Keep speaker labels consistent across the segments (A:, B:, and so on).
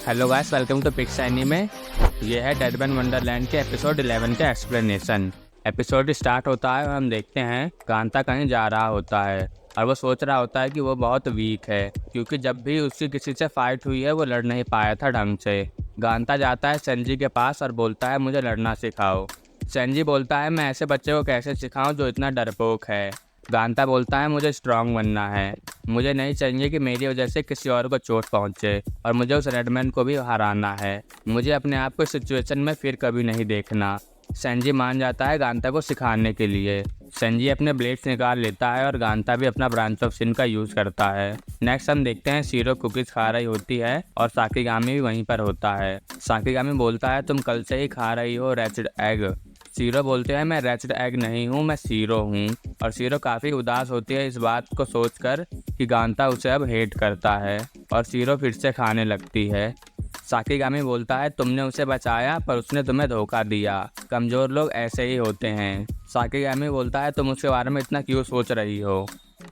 A: Hello guys, welcome to pix anime. ये है dead man Wonderland के एपिसोड 11 का एक्सप्लेनेशन। एपिसोड स्टार्ट होता है और हम देखते हैं गांता कहीं जा रहा होता है और वो सोच रहा होता है कि वो बहुत वीक है क्योंकि जब भी उसकी किसी से फाइट हुई है वो लड़ नहीं पाया था ढंग से। गांता जाता है सेंजी के पास और बोलता है मुझे लड़ना सिखाओ। सेंजी बोलता है मैं ऐसे बच्चे को कैसे सिखाऊं जो इतना डरपोक है। गांता बोलता है मुझे स्ट्रांग बनना है, मुझे नहीं चाहिए कि मेरी वजह से किसी और को चोट पहुंचे और मुझे उस रेडमैन को भी हराना है। मुझे अपने आप को सिचुएशन में फिर कभी नहीं देखना। सेंजी मान जाता है गांता को सिखाने के लिए। सेंजी अपने ब्लेड्स निकाल लेता है और गांता भी अपना ब्रांच ऑफ सिन का यूज़ करता है। नेक्स्ट हम देखते हैं सीरो कुकीज़ खा रही होती है और साकीगामी भी वहीं पर होता है। साकीगामी बोलता है तुम कल से ही खा रही हो रैचिड एग। सीरो बोलते हैं मैं रैचिड एग नहीं हूँ, मैं सीरो हूँ। और सीरो काफ़ी उदास होती है इस बात को सोचकर कि गांता उसे अब हेट करता है और सीरो फिर से खाने लगती है। साकीगामी बोलता है तुमने उसे बचाया पर उसने तुम्हें धोखा दिया, कमज़ोर लोग ऐसे ही होते हैं। साकीगामी बोलता है तुम उसके बारे में इतना क्यों सोच रही हो।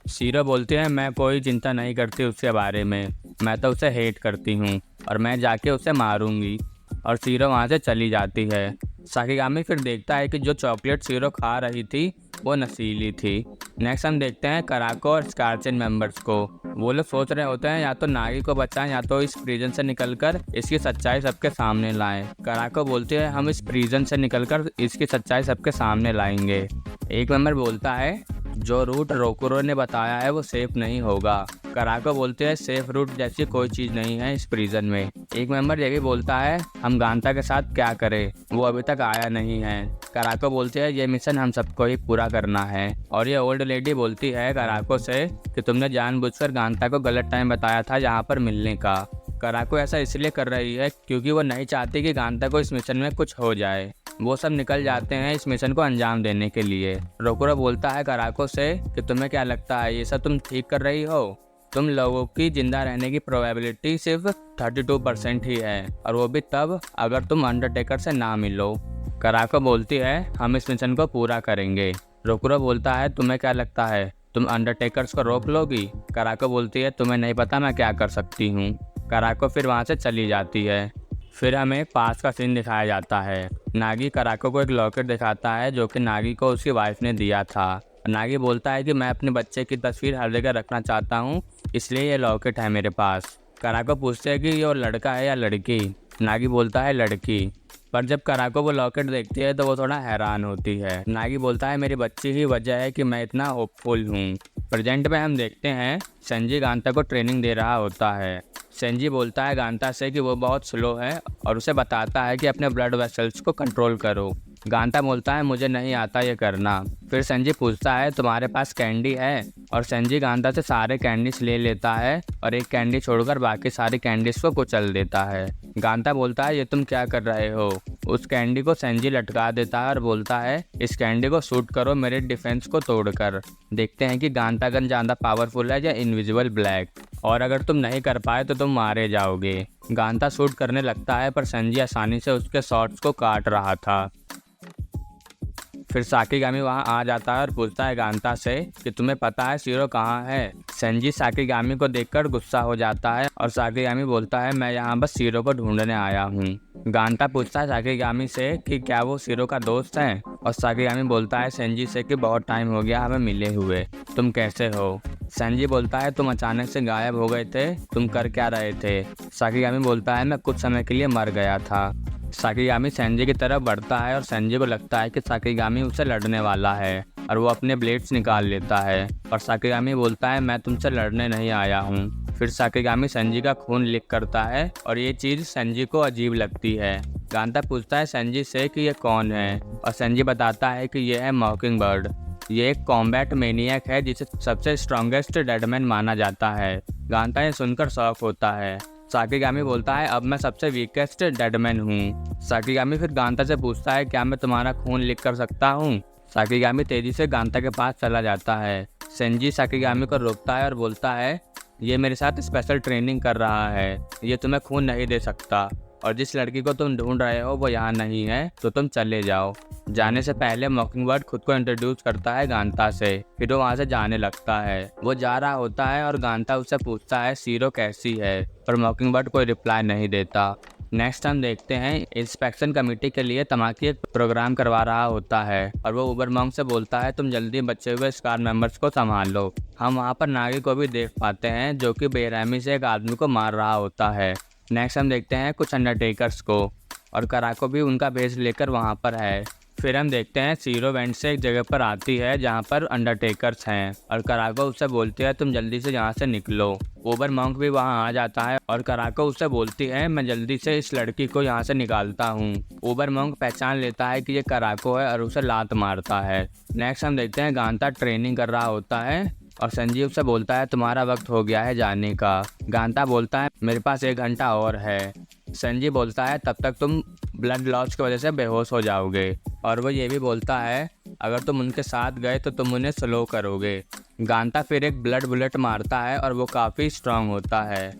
A: सीरो बोलती है मैं कोई चिंता नहीं करती उसके बारे में, मैं तो उसे हेट करती हूँ और मैं जाके उसे मारूंगी। और सीरो वहाँ से चली जाती है। साकीगामी फिर देखता है कि जो चॉकलेट सीरो खा रही थी वो नशीली थी। नेक्स्ट हम देखते हैं कराको और स्कारचेन मेंबर्स को। वो लोग सोच रहे होते हैं या तो नागी को बचाएं या तो इस प्रिजन से निकलकर इसकी सच्चाई सबके सामने लाएं। कराको बोलती है हम इस प्रिजन से निकलकर इसकी सच्चाई सबके सामने लाएंगे। एक मेंबर बोलता है जो रूट रोकुरो ने बताया है वो सेफ नहीं होगा। कराको बोलते हैं सेफ रूट जैसी कोई चीज़ नहीं है इस प्रिजन में। एक मेंबर ये भी बोलता है हम गांता के साथ क्या करें, वो अभी तक आया नहीं है। कराको बोलते हैं ये मिशन हम सबको ही पूरा करना है। और ये ओल्ड लेडी बोलती है कराको से कि तुमने जानबूझकर गांता को गलत टाइम बताया था यहाँ पर मिलने का। कराको ऐसा इसलिए कर रही है क्योंकि वो नहीं चाहती कि गांता को इस मिशन में कुछ हो जाए। वो सब निकल जाते हैं इस मिशन को अंजाम देने के लिए। रोकुरो बोलता है कराको से कि तुम्हें क्या लगता है ये सब तुम ठीक कर रही हो, तुम लोगों की जिंदा रहने की प्रोबेबिलिटी सिर्फ 32% ही है और वो भी तब अगर तुम अंडरटेकर से ना मिलो। कराको बोलती है हम इस मिशन को पूरा करेंगे। रोकुरो बोलता है तुम्हें क्या लगता है तुम अंडरटेकर्स को रोक लोगी। कराको बोलती है तुम्हें नहीं पता मैं क्या कर सकती हूँ। कराको फिर वहाँ से चली जाती है। फिर हमें पास का सीन दिखाया जाता है। नागी कराको को एक लॉकेट दिखाता है जो कि नागी को उसकी वाइफ ने दिया था। नागी बोलता है कि मैं अपने बच्चे की तस्वीर हर जगह रखना चाहता हूँ, इसलिए ये लॉकेट है मेरे पास। कराको पूछते हैं कि ये लड़का है या लड़की। नागी बोलता है लड़की। पर जब कराको वो लॉकेट देखती है तो वो थोड़ा हैरान होती है। नागी बोलता है मेरी बच्ची ही वजह है कि मैं इतना होपफुल हूँ। प्रेजेंट में हम देखते हैं सेंजी गांता को ट्रेनिंग दे रहा होता है। सेंजी बोलता है गांता से कि वो बहुत स्लो है और उसे बताता है कि अपने ब्लड वेसल्स को कंट्रोल करो। गांता बोलता है मुझे नहीं आता ये करना। फिर सेंजी पूछता है तुम्हारे पास कैंडी है और सेंजी गांता से सारे कैंडीज ले लेता है और एक कैंडी छोड़कर बाकी सारी कैंडीज को कुचल देता है। गांता बोलता है ये तुम क्या कर रहे हो। उस कैंडी को सेंजी लटका देता है और बोलता है इस कैंडी को शूट करो मेरे डिफेंस को तोड़कर। देखते हैं कि गांता गन ज़्यादा पावरफुल है या इनविजिबल ब्लैक, और अगर तुम नहीं कर पाए तो तुम मारे जाओगे। गांता शूट करने लगता है पर सेंजी आसानी से उसके शॉट्स को काट रहा था। फिर साकीगामी वहां आ जाता है और पूछता है गांता से कि तुम्हें पता है सीरो कहाँ है। सेंजी साकीगामी को देखकर गुस्सा हो जाता है और साकीगामी बोलता है मैं यहाँ बस सीरो को ढूंढने आया हूँ। गांता पूछता है साकीगामी से कि क्या वो सीरो का दोस्त है और साकीगामी बोलता है सेंजी से कि बहुत टाइम हो गया हमें मिले हुए, तुम कैसे हो। सेंजी बोलता है तुम अचानक से गायब हो गए थे, तुम कर क्या रहे थे। साकीगामी बोलता है मैं कुछ समय के लिए मर गया था। साकीगामी सेंजी की तरफ बढ़ता है और सेंजी को लगता है कि साकीगामी उसे लड़ने वाला है और वो अपने ब्लेड्स निकाल लेता है और साकीगामी बोलता है मैं तुमसे लड़ने नहीं आया हूँ। फिर साकीगामी सेंजी का खून लिक करता है और ये चीज़ सेंजी को अजीब लगती है। गांता पूछता है सेंजी से कि ये कौन है और सेंजी बताता है कि यह है मॉकिंग बर्ड। ये एक कॉम्बैट मैनियक है जिसे सबसे स्ट्रॉन्गेस्ट डेडमैन माना जाता है। गांता ये सुनकर शॉक होता है। साकीगामी बोलता है अब मैं सबसे वीकेस्ट डेडमैन हूँ। साकीगामी फिर गांता से पूछता है क्या मैं तुम्हारा खून लिख कर सकता हूँ। साकीगामी तेजी से गांता के पास चला जाता है। सेंजी साकीगामी को रोकता है और बोलता है ये मेरे साथ स्पेशल ट्रेनिंग कर रहा है, ये तुम्हें खून नहीं दे सकता। और जिस लड़की को तुम ढूंढ रहे हो वो यहाँ नहीं है, तो तुम चले जाओ। जाने से पहले मॉकिंगबर्ड खुद को इंट्रोड्यूस करता है गांता से, फिर वो वहाँ से जाने लगता है। वो जा रहा होता है और गांता उससे पूछता है सीरो कैसी है, पर मॉकिंगबर्ड कोई रिप्लाई नहीं देता। नेक्स्ट हम देखते हैं इंस्पेक्शन कमेटी के लिए तमाकी एक प्रोग्राम करवा रहा होता है और वो उबर मॉन्क से बोलता है तुम जल्दी बचे हुए स्कार मेंबर्स को संभाल लो। हम वहाँ पर नागी को भी देख पाते हैं जो कि बेरहमी से एक आदमी को मार रहा होता है। नेक्स्ट हम देखते हैं कुछ अंडरटेकर्स को और कराको भी उनका भेष लेकर वहाँ पर है। फिर हम देखते हैं सीरो वेंट से एक जगह पर आती है जहाँ पर अंडरटेकर्स हैं और कराको उससे बोलती है तुम जल्दी से यहाँ से निकलो। उबर मॉन्क भी वहाँ आ जाता है और कराको उससे बोलती है मैं जल्दी से इस लड़की को यहाँ से निकालता हूँ। उबर मॉन्क पहचान लेता है कि ये कराको है और उसे लात मारता है। नेक्स्ट हम देखते हैं गांता ट्रेनिंग कर रहा होता है और संजीव से बोलता है तुम्हारा वक्त हो गया है जाने का। गांता बोलता है मेरे पास 1 घंटा और है। संजीव बोलता है तब तक तुम ब्लड लॉस की वजह से बेहोश हो जाओगे और वो ये भी बोलता है अगर तुम उनके साथ गए तो तुम उन्हें स्लो करोगे। गांता फिर एक ब्लड बुलेट मारता है और वो काफ़ी स्ट्रांग होता है।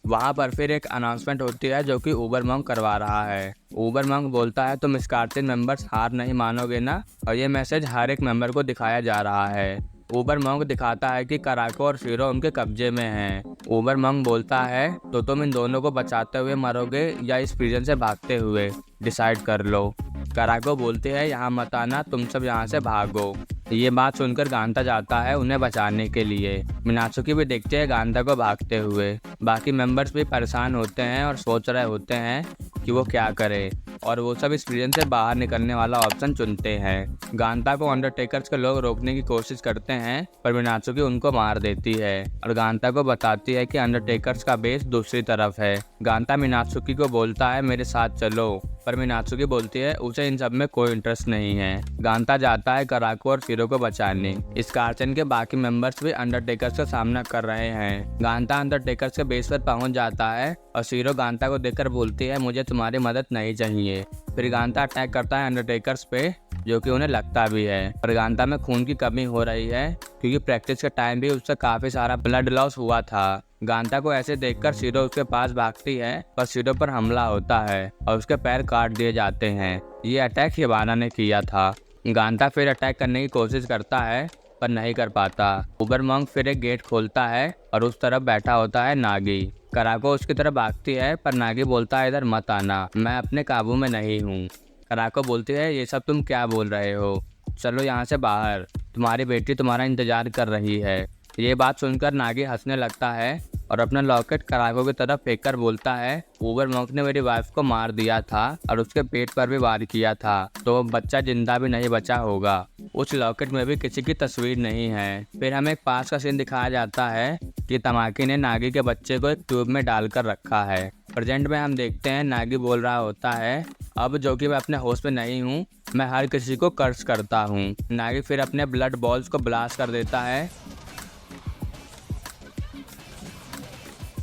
A: वहाँ पर फिर एक अनाउंसमेंट होती है जो कि उबर मॉन्क करवा रहा है। उबर मॉन्क बोलता है तुम स्कारटेन मेंबर्स हार नहीं मानोगे ना, और ये मैसेज हर एक मेंबर को दिखाया जा रहा है। उबर मॉन्क दिखाता है कि कराको और सीरो उनके कब्जे में हैं। उबर मॉन्क बोलता है तो तुम इन दोनों को बचाते हुए मरोगे या इस प्रिजन से भागते हुए, डिसाइड कर लो। कराको बोलती है यहाँ मत आना, तुम सब यहाँ से भागो। ये बात सुनकर गांता जाता है उन्हें बचाने के लिए। मिनात्सुकी भी देखते हैं गांता को भागते हुए। बाकी मेंबर्स भी परेशान होते हैं और सोच रहे होते हैं कि वो क्या करे, और वो सब इस प्रिजन से बाहर निकलने वाला ऑप्शन चुनते हैं। गांता को अंडरटेकर्स के लोग रोकने की कोशिश करते हैं पर मिनात्सुकी उनको मार देती है और गांता को बताती है कि अंडरटेकर्स का बेस दूसरी तरफ है। गांता मिनात्सुकी को बोलता है मेरे साथ चलो, पर मिनात्सुकी बोलती है उसे इन सब में कोई इंटरेस्ट नहीं है। गांता जाता है कराको और सीरो को बचाने। स्कारचन के बाकी मेंबर्स भी अंडरटेकर्स का सामना कर रहे हैं। गांता अंडरटेकर्स के बेस पर पहुंच जाता है और सीरो गांता को देखकर बोलती है मुझे तुम्हारी मदद नहीं चाहिए। फिर गांता अटैक करता है अंडरटेकर्स पे, जो कि उन्हें लगता भी है। पर गांता में खून की कमी हो रही है क्योंकि प्रैक्टिस के टाइम भी उससे काफी सारा ब्लड लॉस हुआ था। गांता को ऐसे देखकर सीरो उसके पास भागती है पर सीरो पर हमला होता है और उसके पैर काट दिए जाते हैं। ये अटैक हिबाना ने किया था। गांता फिर अटैक करने की कोशिश करता है पर नहीं कर पाता। उबर मॉन्क फिर एक गेट खोलता है और उस तरफ बैठा होता है नागी। कराको उसकी तरफ भागती है पर नागी बोलता है इधर मत आना, मैं अपने काबू में नहीं हूँ। कराको बोलती है ये सब तुम क्या बोल रहे हो, चलो यहाँ से बाहर, तुम्हारी बेटी तुम्हारा इंतजार कर रही है। ये बात सुनकर नागी हंसने लगता है और अपना लॉकेट कराको की तरफ फेंक कर बोलता है उबर मॉन्क ने मेरी वाइफ को मार दिया था और उसके पेट पर भी वार किया था, तो बच्चा जिंदा भी नहीं बचा होगा। उस लॉकेट में भी किसी की तस्वीर नहीं है। फिर हमें एक पास का सीन दिखाया जाता है कि तमाकी ने नागी के बच्चे को एक ट्यूब में डालकर रखा है। प्रेजेंट में हम देखते हैं नागी बोल रहा होता है अब जो कि मैं अपने होश में नहीं हूँ, मैं हर किसी को कर्ज करता हूँ। नागी फिर अपने ब्लड बॉल्स को ब्लास्ट कर देता है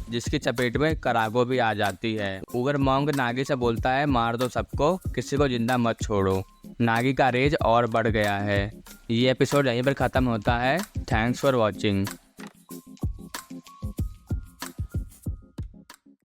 A: जिसकी चपेट में कराको भी आ जाती है। उबर मॉन्क नागी से बोलता है मार दो सबको, किसी को जिंदा मत छोड़ो। नागी का रेज और बढ़ गया है। ये एपिसोड यहीं पर ख़त्म होता है। Thanks for watching.